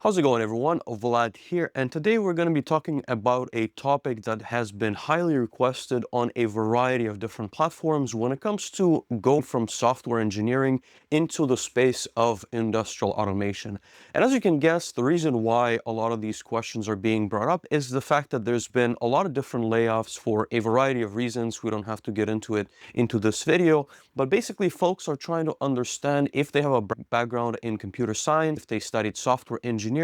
How's it going, everyone? Vlad here, and today we're going to be talking about a topic that has been highly requested on a variety of different platforms when it comes to going from software engineering into the space of industrial automation. And as you can guess, the reason why a lot of these questions are being brought up is the fact that there's been a lot of different layoffs for a variety of reasons. We don't have to get into it into this video, but basically folks are trying to understand if they have a background in computer science, if they studied software engineering,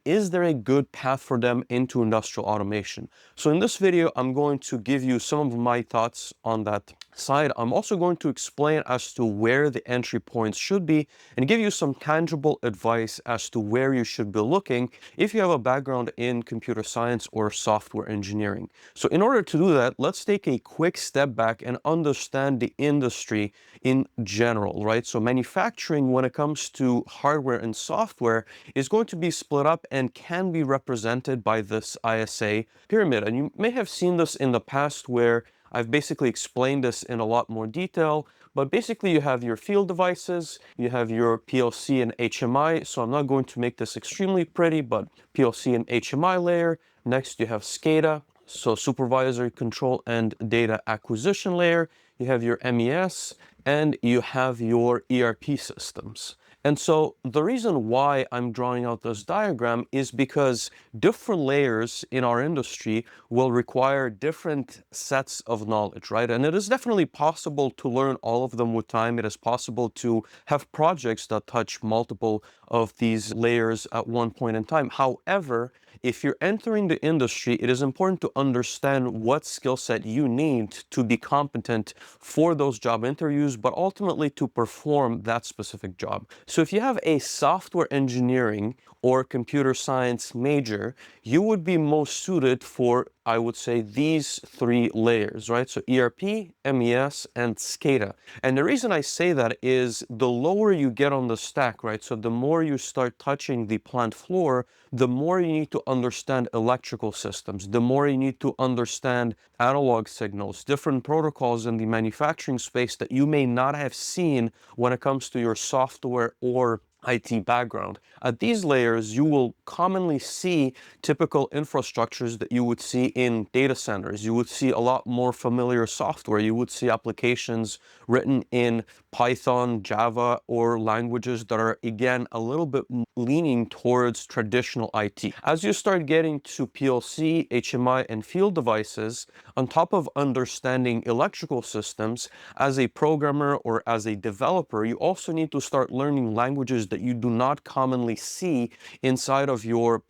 is there a good path for them into industrial automation? So in this video, I'm going to give you some of my thoughts on that side. I'm also going to explain as to where the entry points should be and give you some tangible advice as to where you should be looking if you have a background in computer science or software engineering. So in order to do that, let's take a quick step back and understand the industry in general, right? So manufacturing, when it comes to hardware and software, is going to be split up and can be represented by this ISA pyramid. And you may have seen this in the past where I've basically explained this in a lot more detail, but basically you have your field devices, you have your PLC and HMI. So I'm not going to make this extremely pretty, but PLC and HMI layer. Next, you have SCADA, so supervisory control and data acquisition layer. You have your MES, and you have your ERP systems. And so the reason why I'm drawing out this diagram is because different layers in our industry will require different sets of knowledge, right? And it is definitely possible to learn all of them with time. It is possible to have projects that touch multiple of these layers at one point in time. However, if you're entering the industry, it is important to understand what skill set you need to be competent for those job interviews, but ultimately to perform that specific job. So if you have a software engineering or computer science major, you would be most suited for, I would say, these three layers, right? So ERP, MES, and SCADA. And the reason I say that is the lower you get on the stack, right? So the more you start touching the plant floor, the more you need to understand electrical systems, the more you need to understand analog signals, different protocols in the manufacturing space that you may not have seen when it comes to your software or IT background. At these layers, you will commonly see typical infrastructures that you would see in data centers. You would see a lot more familiar software. You would see applications written in Python, Java, or languages that are, again, a little bit leaning towards traditional IT. As you start getting to PLC, HMI, and field devices, on top of understanding electrical systems, as a programmer or as a developer, you also need to start learning languages that you do not commonly see inside of your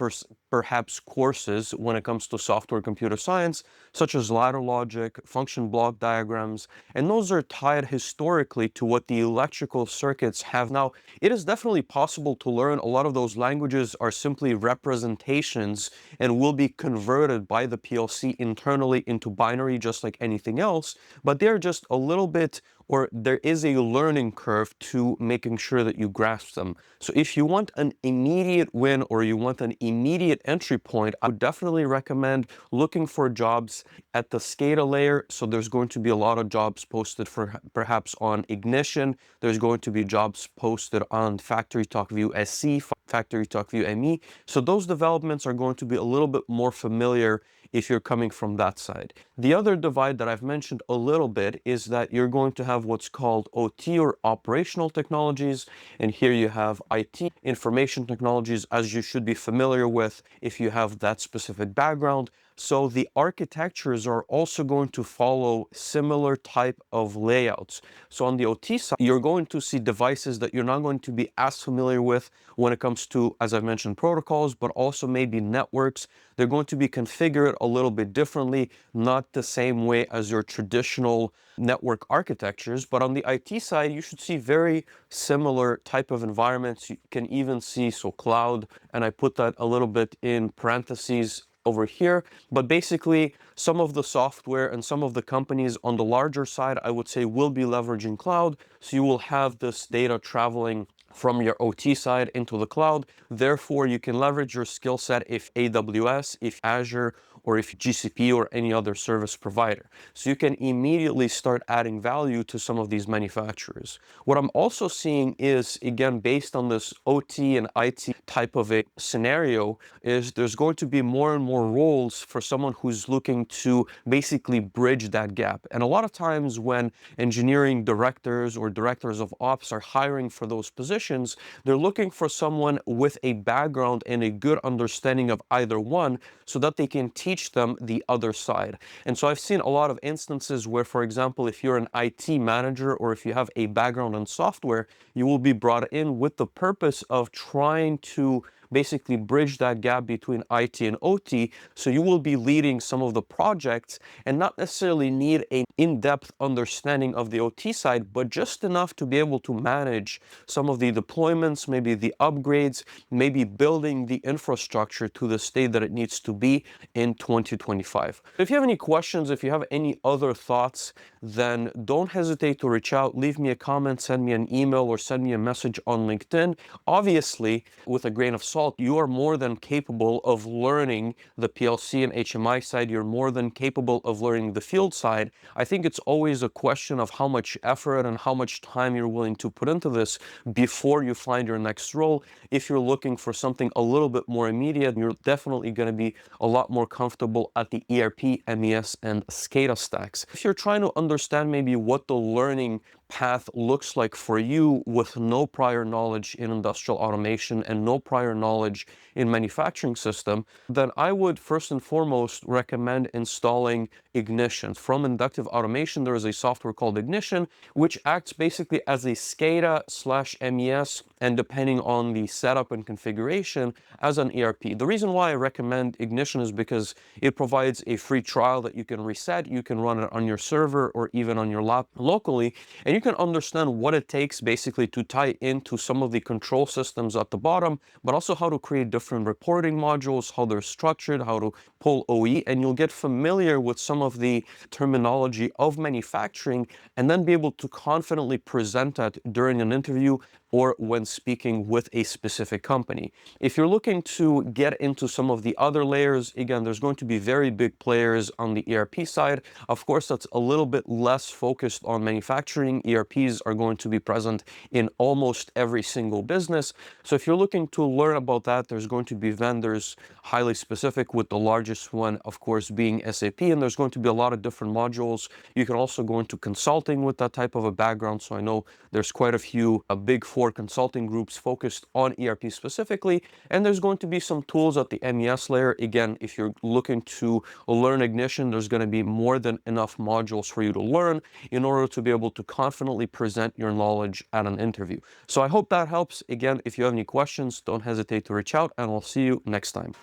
perhaps courses when it comes to software computer science, such as ladder logic, function block diagrams, and those are tied historically to what the electrical circuits have. Now, it is definitely possible to learn. A lot of those languages are simply representations and will be converted by the PLC internally into binary just like anything else, but they're just a little bit, or there is a learning curve to making sure that you grasp them. So if you want an immediate win or you want an immediate entry point, I would definitely recommend looking for jobs at the SCADA layer. So there's going to be a lot of jobs posted for perhaps on Ignition. There's going to be jobs posted on Factory Talk View SC, Factory Talk View ME. So those developments are going to be a little bit more familiar if you're coming from that side. The other divide that I've mentioned a little bit is that you're going to have what's called OT or operational technologies. And here you have IT, information technologies, as you should be familiar with if you have that specific background. So the architectures are also going to follow similar type of layouts. So on the OT side, you're going to see devices that you're not going to be as familiar with when it comes to, as I've mentioned, protocols, but also maybe networks. They're going to be configured a little bit differently, not the same way as your traditional network architectures. But on the IT side, you should see very similar type of environments. You can even see, so cloud, and I put that a little bit in parentheses over here, but basically some of the software and some of the companies on the larger side, I would say, will be leveraging cloud. So you will have this data traveling from your OT side into the cloud. Therefore, you can leverage your skill set if AWS, if Azure, or if GCP or any other service provider. So you can immediately start adding value to some of these manufacturers. What I'm also seeing is, again, based on this OT and IT type of a scenario, is there's going to be more and more roles for someone who's looking to basically bridge that gap. And a lot of times when engineering directors or directors of ops are hiring for those positions, they're looking for someone with a background and a good understanding of either one so that they can teach them the other side. And so I've seen a lot of instances where, for example, if you're an IT manager or if you have a background in software, you will be brought in with the purpose of trying to basically bridge that gap between IT and OT. So you will be leading some of the projects and not necessarily need an in-depth understanding of the OT side, but just enough to be able to manage some of the deployments, maybe the upgrades, maybe building the infrastructure to the state that it needs to be in 2025. If you have any questions, if you have any other thoughts, then don't hesitate to reach out, leave me a comment, send me an email, or send me a message on LinkedIn. Obviously, with a grain of salt, you are more than capable of learning the PLC and HMI side. You're more than capable of learning the field side. I think it's always a question of how much effort and how much time you're willing to put into this before you find your next role. If you're looking for something a little bit more immediate, you're definitely going to be a lot more comfortable at the ERP, MES, and SCADA stacks. If you're trying to understand maybe what the learning path looks like for you with no prior knowledge in industrial automation and no prior knowledge in manufacturing system, then I would first and foremost recommend installing Ignition. From Inductive Automation, there is a software called Ignition, which acts basically as a SCADA/MES, and depending on the setup and configuration, as an ERP. The reason why I recommend Ignition is because it provides a free trial that you can reset. You can run it on your server or even on your lap locally, and you can understand what it takes basically to tie into some of the control systems at the bottom, but also how to create different reporting modules, how they're structured, how to pull OE, and you'll get familiar with some of the terminology of manufacturing and then be able to confidently present that during an interview or when speaking with a specific company. If you're looking to get into some of the other layers, again, there's going to be very big players on the ERP side. Of course, that's a little bit less focused on manufacturing. ERPs are going to be present in almost every single business. So if you're looking to learn about that, there's going to be vendors highly specific, with the largest one, of course, being SAP, and there's going to be a lot of different modules. You can also go into consulting with that type of a background. So I know there's quite a few big four consulting groups focused on ERP specifically, and there's going to be some tools at the MES layer. Again, if you're looking to learn Ignition, there's going to be more than enough modules for you to learn in order to be able to confidently present your knowledge at an interview. So I hope that helps. Again, if you have any questions, don't hesitate to reach out, and I'll see you next time.